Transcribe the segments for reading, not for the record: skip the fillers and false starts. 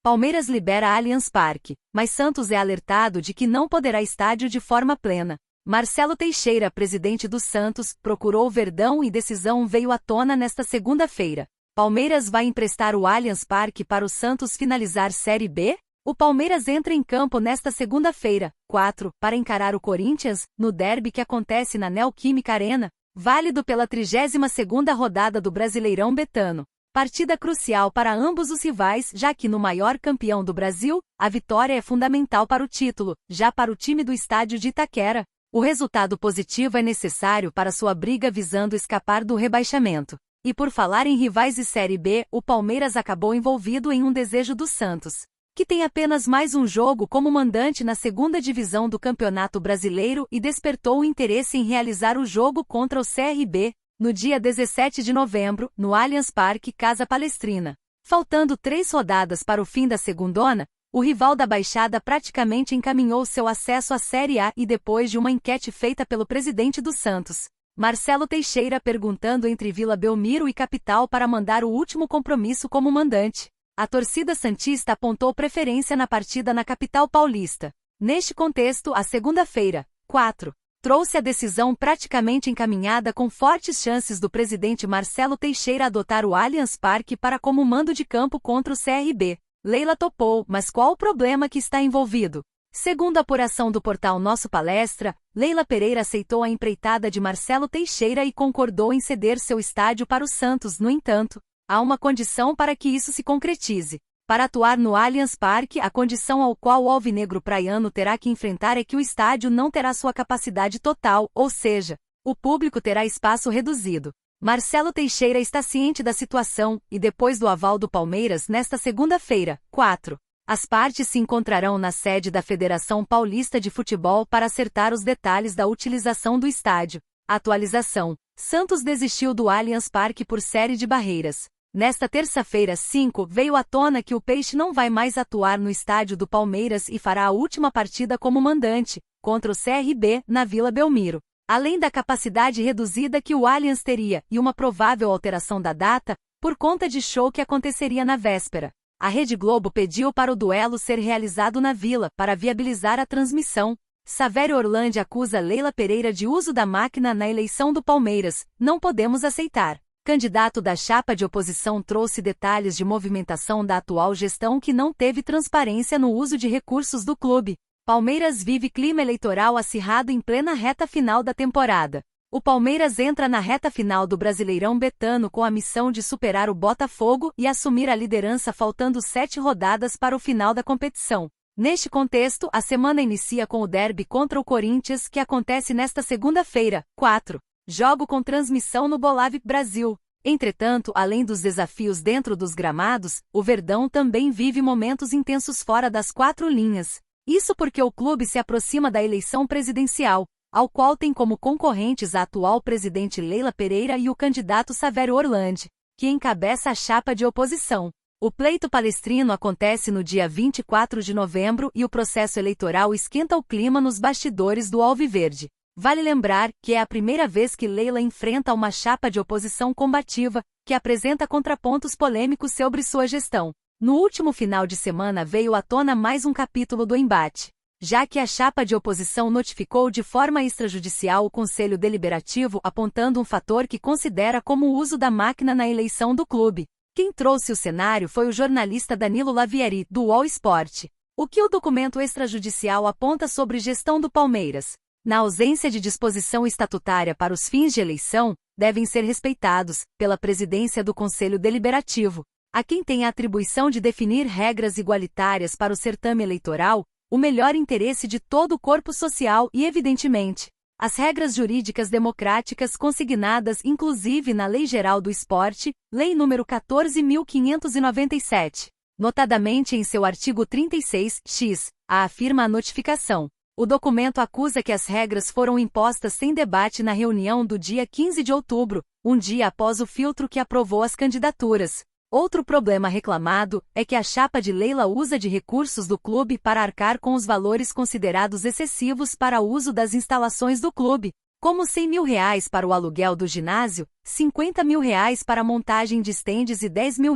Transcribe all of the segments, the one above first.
Palmeiras libera Allianz Parque, mas Santos é alertado de que não poderá estádio de forma plena. Marcelo Teixeira, presidente do Santos, procurou o Verdão e decisão veio à tona nesta segunda-feira. Palmeiras vai emprestar o Allianz Parque para o Santos finalizar Série B? O Palmeiras entra em campo nesta segunda-feira, 4, para encarar o Corinthians, no derby que acontece na Neoquímica Arena, válido pela 32ª rodada do Brasileirão Betano. Partida crucial para ambos os rivais, já que no maior campeão do Brasil, a vitória é fundamental para o título, já para o time do estádio de Itaquera. O resultado positivo é necessário para sua briga visando escapar do rebaixamento. E por falar em rivais e Série B, o Palmeiras acabou envolvido em um desejo do Santos, que tem apenas mais um jogo como mandante na segunda divisão do Campeonato Brasileiro e despertou o interesse em realizar o jogo contra o CRB, no dia 17 de novembro, no Allianz Parque, Casa Palestrina. Faltando 3 rodadas para o fim da segundona, o rival da Baixada praticamente encaminhou seu acesso à Série A e depois de uma enquete feita pelo presidente do Santos, Marcelo Teixeira, perguntando entre Vila Belmiro e Capital para mandar o último compromisso como mandante, a torcida santista apontou preferência na partida na capital paulista. Neste contexto, a segunda-feira, 4, trouxe a decisão praticamente encaminhada com fortes chances do presidente Marcelo Teixeira adotar o Allianz Parque para como mando de campo contra o CRB. Leila topou, mas qual o problema que está envolvido? Segundo a apuração do portal Nosso Palestra, Leila Pereira aceitou a empreitada de Marcelo Teixeira e concordou em ceder seu estádio para o Santos. No entanto, há uma condição para que isso se concretize. Para atuar no Allianz Parque, a condição ao qual o alvinegro praiano terá que enfrentar é que o estádio não terá sua capacidade total, ou seja, o público terá espaço reduzido. Marcelo Teixeira está ciente da situação, e depois do aval do Palmeiras nesta segunda-feira, 4, as partes se encontrarão na sede da Federação Paulista de Futebol para acertar os detalhes da utilização do estádio. Atualização: Santos desistiu do Allianz Parque por série de barreiras. Nesta terça-feira, 5, veio à tona que o Peixe não vai mais atuar no estádio do Palmeiras e fará a última partida como mandante, contra o CRB, na Vila Belmiro. Além da capacidade reduzida que o Allianz teria e uma provável alteração da data, por conta de show que aconteceria na véspera, a Rede Globo pediu para o duelo ser realizado na Vila, para viabilizar a transmissão. Savério Orlandi acusa Leila Pereira de uso da máquina na eleição do Palmeiras. Não podemos aceitar. Candidato da chapa de oposição trouxe detalhes de movimentação da atual gestão que não teve transparência no uso de recursos do clube. Palmeiras vive clima eleitoral acirrado em plena reta final da temporada. O Palmeiras entra na reta final do Brasileirão Betano com a missão de superar o Botafogo e assumir a liderança faltando 7 rodadas para o final da competição. Neste contexto, a semana inicia com o derby contra o Corinthians, que acontece nesta segunda-feira, 4. Jogo com transmissão no Bolave Brasil. Entretanto, além dos desafios dentro dos gramados, o Verdão também vive momentos intensos fora das 4 linhas. Isso porque o clube se aproxima da eleição presidencial, ao qual tem como concorrentes a atual presidente Leila Pereira e o candidato Savério Orlandi, que encabeça a chapa de oposição. O pleito palestrino acontece no dia 24 de novembro e o processo eleitoral esquenta o clima nos bastidores do Alviverde. Vale lembrar que é a primeira vez que Leila enfrenta uma chapa de oposição combativa, que apresenta contrapontos polêmicos sobre sua gestão. No último final de semana veio à tona mais um capítulo do embate, já que a chapa de oposição notificou de forma extrajudicial o Conselho Deliberativo apontando um fator que considera como o uso da máquina na eleição do clube. Quem trouxe o cenário foi o jornalista Danilo Lavieri, do UOL Sport. O que o documento extrajudicial aponta sobre gestão do Palmeiras? Na ausência de disposição estatutária para os fins de eleição, devem ser respeitados, pela presidência do Conselho Deliberativo, a quem tem a atribuição de definir regras igualitárias para o certame eleitoral, o melhor interesse de todo o corpo social e, evidentemente, as regras jurídicas democráticas consignadas inclusive na Lei Geral do Esporte, Lei nº 14.597. Notadamente em seu artigo 36-X, afirma a notificação. O documento acusa que as regras foram impostas sem debate na reunião do dia 15 de outubro, um dia após o filtro que aprovou as candidaturas. Outro problema reclamado é que a chapa de Leila usa de recursos do clube para arcar com os valores considerados excessivos para o uso das instalações do clube, como R$100 mil para o aluguel do ginásio, R$50 mil para a montagem de estendes e R$10 mil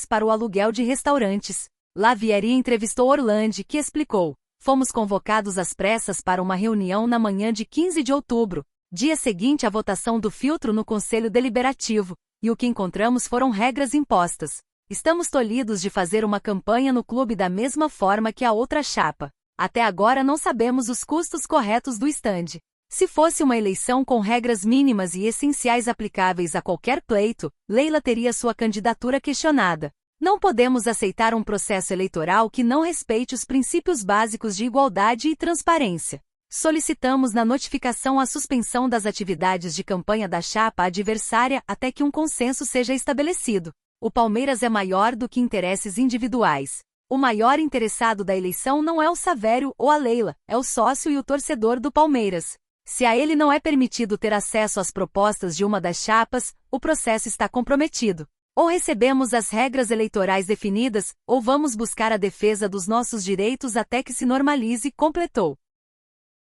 para o aluguel de restaurantes. Lavieri entrevistou Orlandi, que explicou: fomos convocados às pressas para uma reunião na manhã de 15 de outubro, dia seguinte à votação do filtro no Conselho Deliberativo, e o que encontramos foram regras impostas. Estamos tolhidos de fazer uma campanha no clube da mesma forma que a outra chapa. Até agora não sabemos os custos corretos do estande. Se fosse uma eleição com regras mínimas e essenciais aplicáveis a qualquer pleito, Leila teria sua candidatura questionada. Não podemos aceitar um processo eleitoral que não respeite os princípios básicos de igualdade e transparência. Solicitamos na notificação a suspensão das atividades de campanha da chapa adversária até que um consenso seja estabelecido. O Palmeiras é maior do que interesses individuais. O maior interessado da eleição não é o Savério ou a Leila, é o sócio e o torcedor do Palmeiras. Se a ele não é permitido ter acesso às propostas de uma das chapas, o processo está comprometido. Ou recebemos as regras eleitorais definidas, ou vamos buscar a defesa dos nossos direitos até que se normalize, completou.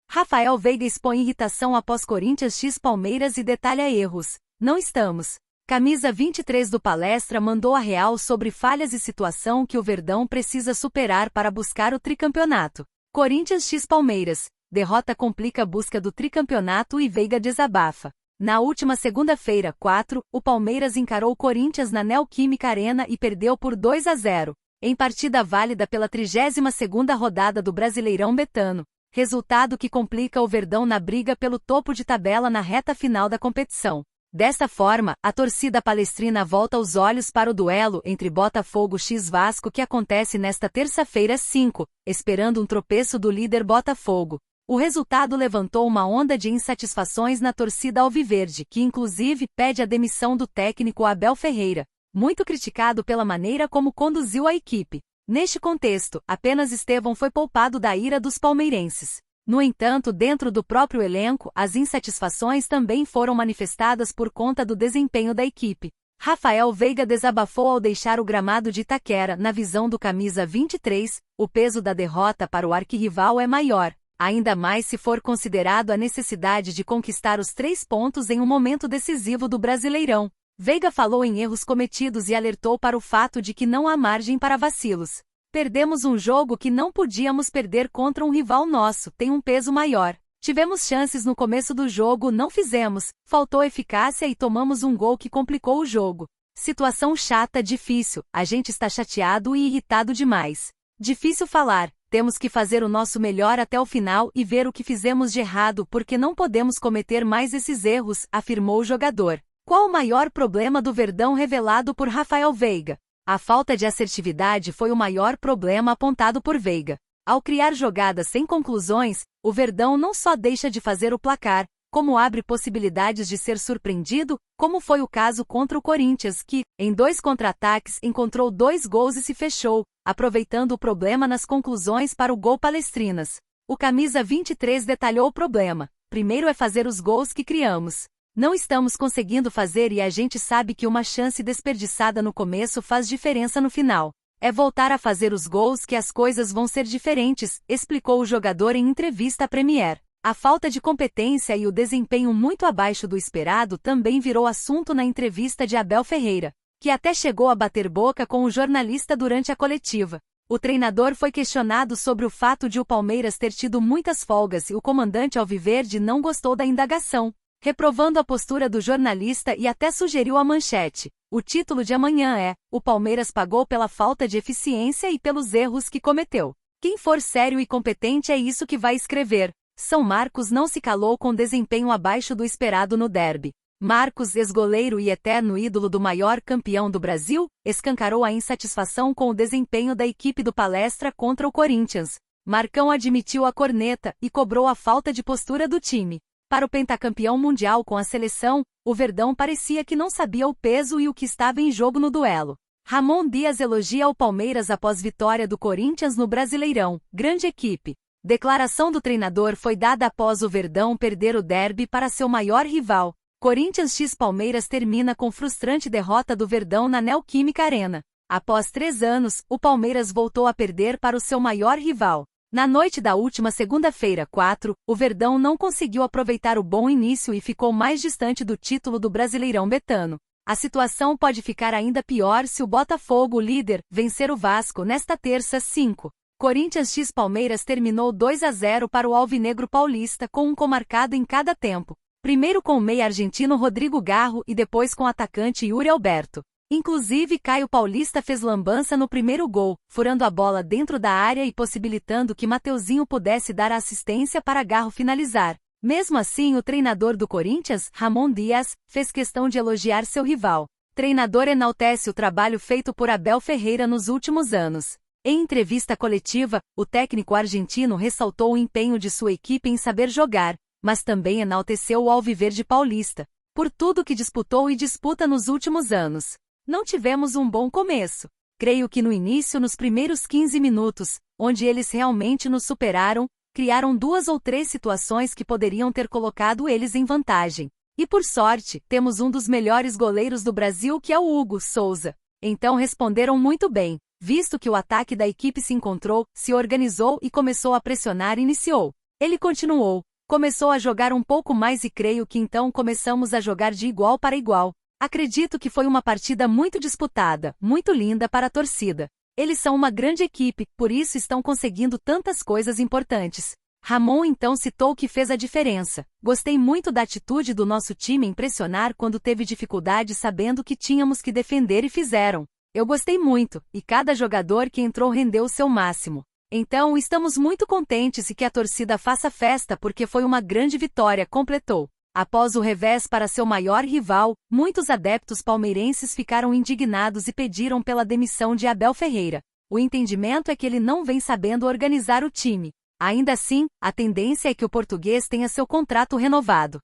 Rafael Veiga expõe irritação após Corinthians x Palmeiras e detalha erros. Não estamos. Camisa 23 do Palestra mandou a real sobre falhas e situação que o Verdão precisa superar para buscar o tricampeonato. Corinthians x Palmeiras. Derrota complica a busca do tricampeonato e Veiga desabafa. Na última segunda-feira, 4, o Palmeiras encarou o Corinthians na Neoquímica Arena e perdeu por 2-0, em partida válida pela 32ª rodada do Brasileirão Betano. Resultado que complica o Verdão na briga pelo topo de tabela na reta final da competição. Desta forma, a torcida palestrina volta os olhos para o duelo entre Botafogo x Vasco que acontece nesta terça-feira 5, esperando um tropeço do líder Botafogo. O resultado levantou uma onda de insatisfações na torcida alviverde, que inclusive pede a demissão do técnico Abel Ferreira, muito criticado pela maneira como conduziu a equipe. Neste contexto, apenas Estevão foi poupado da ira dos palmeirenses. No entanto, dentro do próprio elenco, as insatisfações também foram manifestadas por conta do desempenho da equipe. Rafael Veiga desabafou ao deixar o gramado de Itaquera. Na visão do camisa 23, o peso da derrota para o arquirrival é maior, ainda mais se for considerado a necessidade de conquistar os 3 pontos em um momento decisivo do Brasileirão. Veiga falou em erros cometidos e alertou para o fato de que não há margem para vacilos. Perdemos um jogo que não podíamos perder contra um rival nosso, tem um peso maior. Tivemos chances no começo do jogo, não fizemos, faltou eficácia e tomamos um gol que complicou o jogo. Situação chata, difícil, a gente está chateado e irritado demais. Difícil falar, temos que fazer o nosso melhor até o final e ver o que fizemos de errado porque não podemos cometer mais esses erros, afirmou o jogador. Qual o maior problema do Verdão revelado por Rafael Veiga? A falta de assertividade foi o maior problema apontado por Veiga. Ao criar jogadas sem conclusões, o Verdão não só deixa de fazer o placar, como abre possibilidades de ser surpreendido, como foi o caso contra o Corinthians que, em 2 contra-ataques, encontrou 2 gols e se fechou, aproveitando o problema nas conclusões para o gol palestrinas. O camisa 23 detalhou o problema. Primeiro é fazer os gols que criamos. Não estamos conseguindo fazer e a gente sabe que uma chance desperdiçada no começo faz diferença no final. É voltar a fazer os gols que as coisas vão ser diferentes, explicou o jogador em entrevista à Premier. A falta de competência e o desempenho muito abaixo do esperado também virou assunto na entrevista de Abel Ferreira, que até chegou a bater boca com o jornalista durante a coletiva. O treinador foi questionado sobre o fato de o Palmeiras ter tido muitas folgas e o comandante alviverde não gostou da indagação, reprovando a postura do jornalista e até sugeriu a manchete. O título de amanhã é: o Palmeiras pagou pela falta de eficiência e pelos erros que cometeu. Quem for sério e competente é isso que vai escrever. São Marcos não se calou com desempenho abaixo do esperado no derby. Marcos, ex-goleiro e eterno ídolo do maior campeão do Brasil, escancarou a insatisfação com o desempenho da equipe do Palestra contra o Corinthians. Marcão admitiu a corneta e cobrou a falta de postura do time. Para o pentacampeão mundial com a seleção, o Verdão parecia que não sabia o peso e o que estava em jogo no duelo. Ramon Dias elogia o Palmeiras após vitória do Corinthians no Brasileirão. Grande equipe. Declaração do treinador foi dada após o Verdão perder o derby para seu maior rival. Corinthians x Palmeiras termina com frustrante derrota do Verdão na Neoquímica Arena. Após 3 anos, o Palmeiras voltou a perder para o seu maior rival. Na noite da última segunda-feira, 4, o Verdão não conseguiu aproveitar o bom início e ficou mais distante do título do Brasileirão Betano. A situação pode ficar ainda pior se o Botafogo, líder, vencer o Vasco nesta terça. 5. Corinthians x Palmeiras terminou 2-0 para o Alvinegro Paulista com um gol marcado em cada tempo. Primeiro com o meia argentino Rodrigo Garro e depois com o atacante Yuri Alberto. Inclusive Caio Paulista fez lambança no primeiro gol, furando a bola dentro da área e possibilitando que Mateuzinho pudesse dar a assistência para Garro finalizar. Mesmo assim, o treinador do Corinthians, Ramon Dias, fez questão de elogiar seu rival. O treinador enaltece o trabalho feito por Abel Ferreira nos últimos anos. Em entrevista coletiva, o técnico argentino ressaltou o empenho de sua equipe em saber jogar, mas também enalteceu o Alviverde Paulista, por tudo que disputou e disputa nos últimos anos. Não tivemos um bom começo. Creio que no início, nos primeiros 15 minutos, onde eles realmente nos superaram, criaram 2 ou 3 situações que poderiam ter colocado eles em vantagem. E por sorte, temos um dos melhores goleiros do Brasil que é o Hugo Souza. Então responderam muito bem, visto que o ataque da equipe se encontrou, se organizou e começou a pressionar e iniciou. Ele continuou, começou a jogar um pouco mais e creio que então começamos a jogar de igual para igual. Acredito que foi uma partida muito disputada, muito linda para a torcida. Eles são uma grande equipe, por isso estão conseguindo tantas coisas importantes. Ramon então citou o que fez a diferença. Gostei muito da atitude do nosso time em pressionar quando teve dificuldade sabendo que tínhamos que defender e fizeram. Eu gostei muito, e cada jogador que entrou rendeu o seu máximo. Então estamos muito contentes e que a torcida faça festa porque foi uma grande vitória, completou. Após o revés para seu maior rival, muitos adeptos palmeirenses ficaram indignados e pediram pela demissão de Abel Ferreira. O entendimento é que ele não vem sabendo organizar o time. Ainda assim, a tendência é que o português tenha seu contrato renovado.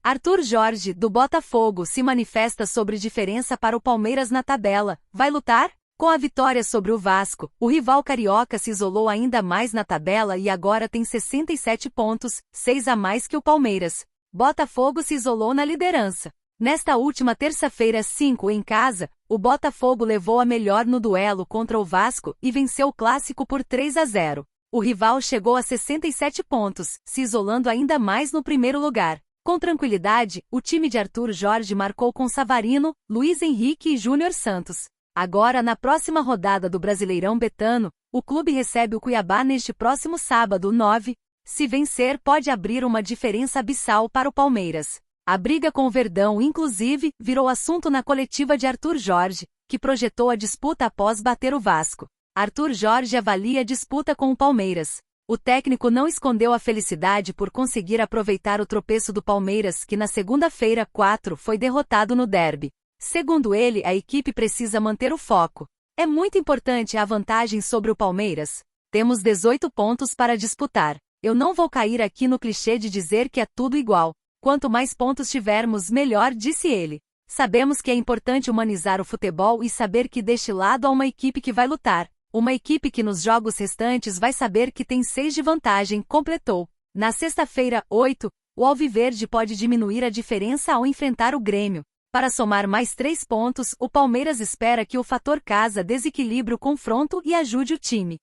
Arthur Jorge, do Botafogo, se manifesta sobre diferença para o Palmeiras na tabela. Vai lutar? Com a vitória sobre o Vasco, o rival carioca se isolou ainda mais na tabela e agora tem 67 pontos, 6 a mais que o Palmeiras. Botafogo se isolou na liderança. Nesta última terça-feira 5 em casa, o Botafogo levou a melhor no duelo contra o Vasco e venceu o clássico por 3-0. O rival chegou a 67 pontos, se isolando ainda mais no primeiro lugar. Com tranquilidade, o time de Arthur Jorge marcou com Savarino, Luiz Henrique e Júnior Santos. Agora, na próxima rodada do Brasileirão Betano, o clube recebe o Cuiabá neste próximo sábado 9. Se vencer, pode abrir uma diferença abissal para o Palmeiras. A briga com o Verdão, inclusive, virou assunto na coletiva de Arthur Jorge, que projetou a disputa após bater o Vasco. Arthur Jorge avalia a disputa com o Palmeiras. O técnico não escondeu a felicidade por conseguir aproveitar o tropeço do Palmeiras, que na segunda-feira 4 foi derrotado no derby. Segundo ele, a equipe precisa manter o foco. É muito importante a vantagem sobre o Palmeiras. Temos 18 pontos para disputar. Eu não vou cair aqui no clichê de dizer que é tudo igual. Quanto mais pontos tivermos, melhor, disse ele. Sabemos que é importante humanizar o futebol e saber que deste lado há uma equipe que vai lutar. Uma equipe que nos jogos restantes vai saber que tem 6 de vantagem, completou. Na sexta-feira, 8, o Alviverde pode diminuir a diferença ao enfrentar o Grêmio. Para somar mais 3 pontos, o Palmeiras espera que o fator casa desequilibre o confronto e ajude o time.